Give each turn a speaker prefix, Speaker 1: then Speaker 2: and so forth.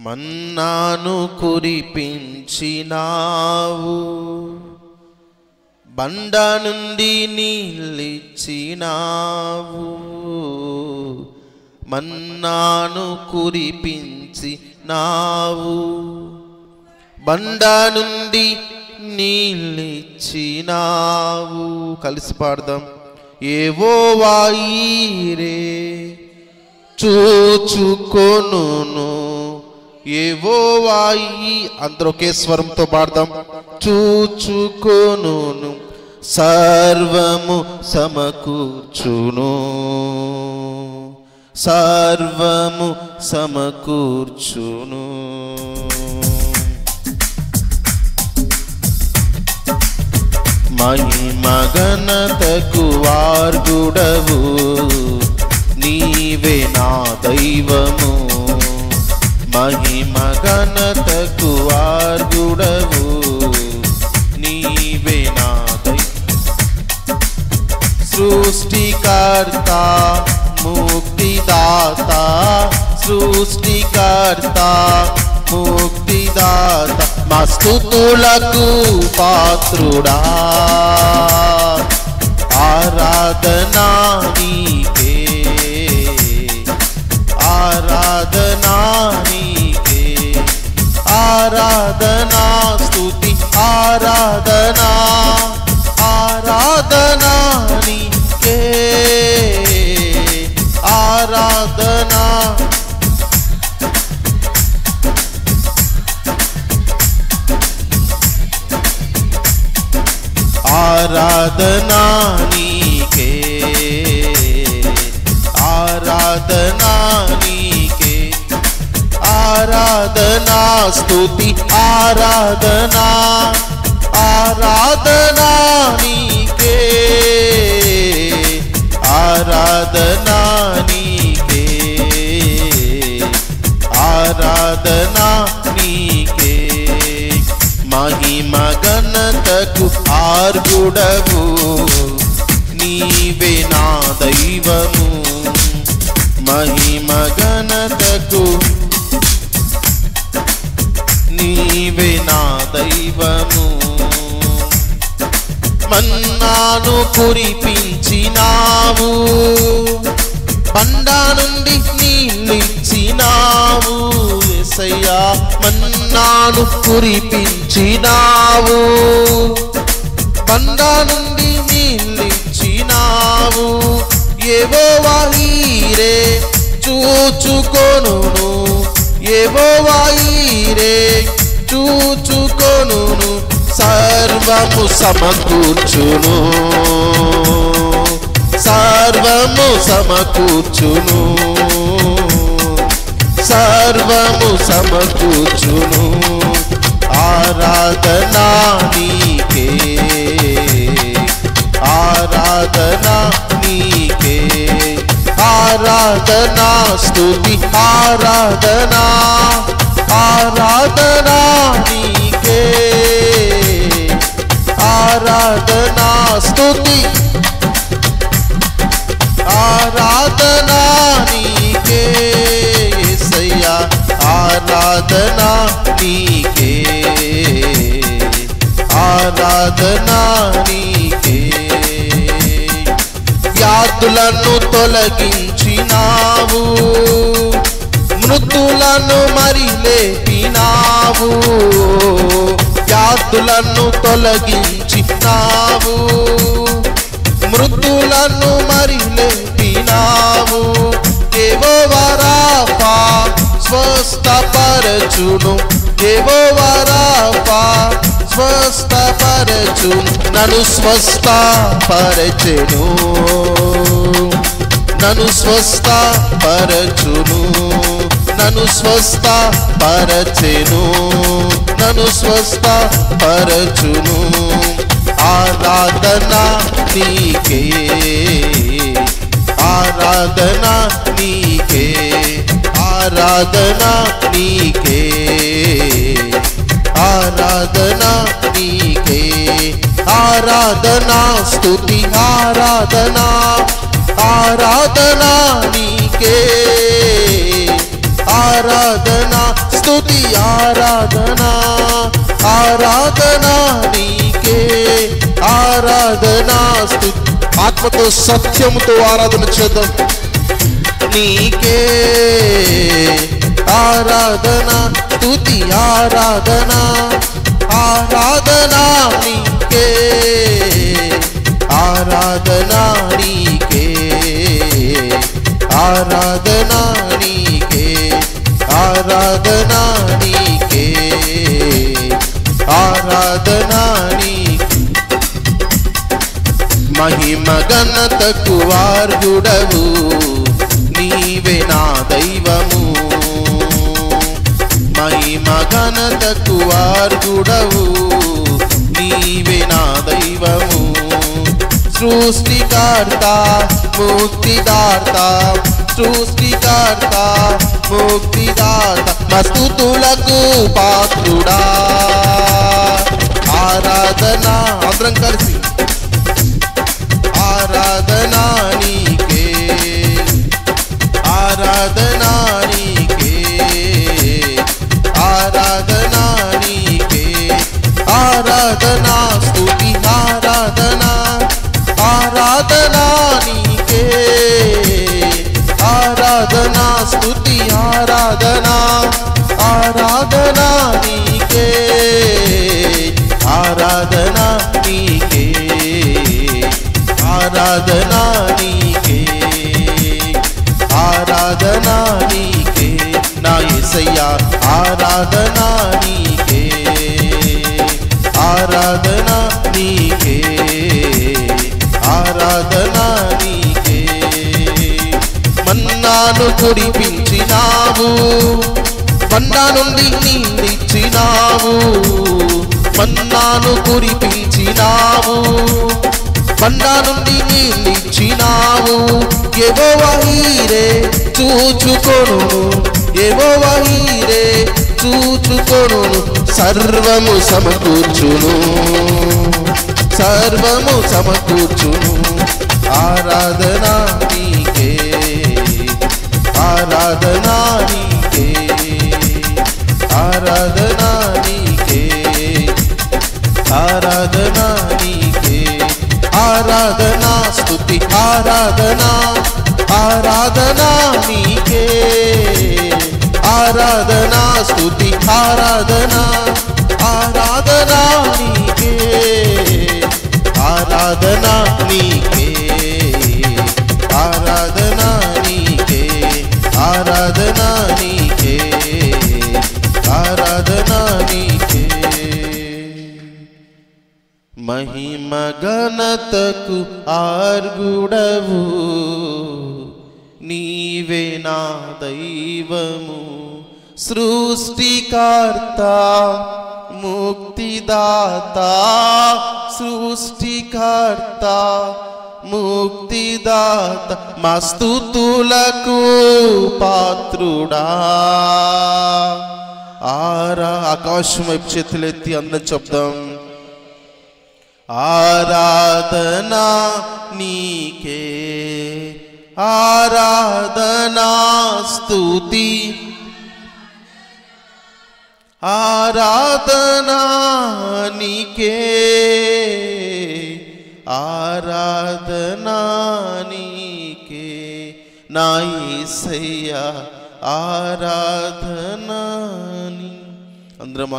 Speaker 1: మన్నాను కురిపించినావు, బండ నుండి నీళ్ళిచ్చినావు. మన్నాను కురిపించినావు, బండ నుండి నీళ్ళిచ్చినావు. కలిసి పాడదాం. యెహోవాయీరే చూచుకొనును, యెహోవాయి. అందరూ ఒకే స్వరంతో పాడదాం. చూచుకొనును, సర్వము సమకూర్చును, సర్వము సమకూర్చును. మహిమ ఘనతకు వార్గుడవు, నీవే నా దైవము. మహిమ ఘనతకు వార్గుడవు, నీవే నా సృష్టికర్త ముక్తిదాత, సృష్టికర్త ముక్తిదాత. మా స్తుతులకు పాత్రుడా, ఆరాధనా నీకే, ఆరాధనా నీకే, ఆరాధనా స్తుతి ఆరాధనా, ఆరాధనా నీకే, ఆరాధనా. ఆరాధనా నీకే, ఆరాధనా నీకే, ఆరాధనా స్తుతి ఆరాధనా, ఆరాధనా నీకే, ఆరాధనా నీకే, ఆరాధనా నీకే. మహిమ ఘనతకు ఆర్గుడవు, నీవే నా దైవము. మహిమ ఘనతకు నీవే నా దైవము. మన్నాను కురిపించినావు, బండ నుండి నీళ్ళిచ్చినావు. యేసయ్యా మన్నాను కురిపించినావు, బండ నుండి నీళ్ళిచ్చినావు. యెహోవాయీరే చూచుకొనును, యెహోవాయీరే చూచుకొనును, సర్వము సమకూర్చును, సర్వము సమకూర్చును, సర్వము సమకూర్చును. ఆరాధనా నీకే, ఆరాధనా నీకే, ఆరాధనా స్తుతి ఆరాధనా, ఆరాధనా నీకే, ఆరాధనా స్తుతి ఆరాధనా నీకే. యేసయ్యా ఆరాధనా నీకే, ఆరాధనా నీకే. వ్యాధులను తొలగించినావు, మృతులను మరి లేపినావు. వ్యాధులను తొలగించినావు, మృతులను మరి లేపినావు. యెహోవా రాఫా స్వస్థపరచును, యెహోవా రాఫా స్వస్థపరచును. నన్ను స్వస్థపరచెను, నన్ను స్వస్థపరచును, నన్ను స్వస్థపరచెను, నన్ను స్వస్థపరచును. ఆరాధనా నీకే, ఆరాధనా నీకే, ఆరాధనా నీకే, ఆరాధనా నీకే, ఆరాధనా స్తుతి ఆరాధనా, ఆరాధనా నీకే, ఆరాధనా స్తుతి ఆరాధన ఆరాధన నీకే ఆరాధన స్తుతి ఆత్మతో సత్యముతో ఆరాధన చేద్దాం నీకే ఆరాధన స్తుతి ఆరాధన ఆరాధన నీకే ఆరాధన నీకే ఆరాధన నీకే ఆరాధన నీకే ఆరాధన నీకే మహిమ ఘనతకు వార్యుడవు నీవే నా దైవము మహిమ ఘనతకు వార్యుడవు నీవే నా దైవము సృష్టికర్త ముక్తిదాత సృష్టికర్త ముక్తిదాత స్తుతులకు పాత్రుడా ఆరాధన అందరం కలిసి ఆరాధన నీకే ఆరాధన నీకే ఆరాధన నీకే ఆరాధన స్తుతి ఆరాధన ఆరాధన నీకే ఆరాధన స్తుతి ఆరాధన ఆరాధన నీకే ఆరాధన నీకే ఆరాధన నీకే ఆరాధన నీకే నా యేసయ్యా ఆరాధన నీకే ఆరాధన నీకే ఆరాధన నీకే మన్నాను కురిపించినావు మన్నా నుండి నీళ్ళిచ్చినావు మన్నాను కురిపించినావు మన్నా నుండి నీళ్ళిచ్చినావు యెహోవా హీరే చూచుకొను యెహోవా హీరే చూచుకొను సర్వము సమకూర్చును సర్వము సమకూర్చును ఆరాధన నీకే ఆరాధన నీకే ఆరాధన నీకే ఆరాధన నీకే ఆరాధన స్తుతి ఆరాధన ఆరాధన నీకే ఆరాధన స్తుతి ఆరాధన ఆరాధన నీకే ఆరాధన నీకే ఆరాధన నీకే ఆరాధన నీకే ఆరాధన నీకే మహిమ ఘనతకు ఆర్గుడవు నీవే నా దైవము సృష్టికర్త ముక్తిదాత సృష్టికర్త ముక్తిదాత మా స్తుతులకు పాత్రుడా ఆకాశం వైపు చేతులెత్తి అందరం చెప్దాం ఆరాధన నీకే ఆరాధన స్తుతి ఆరాధన నీకే ఆరాధన నీకే నా యేసయ్యా ఆరాధన అందరం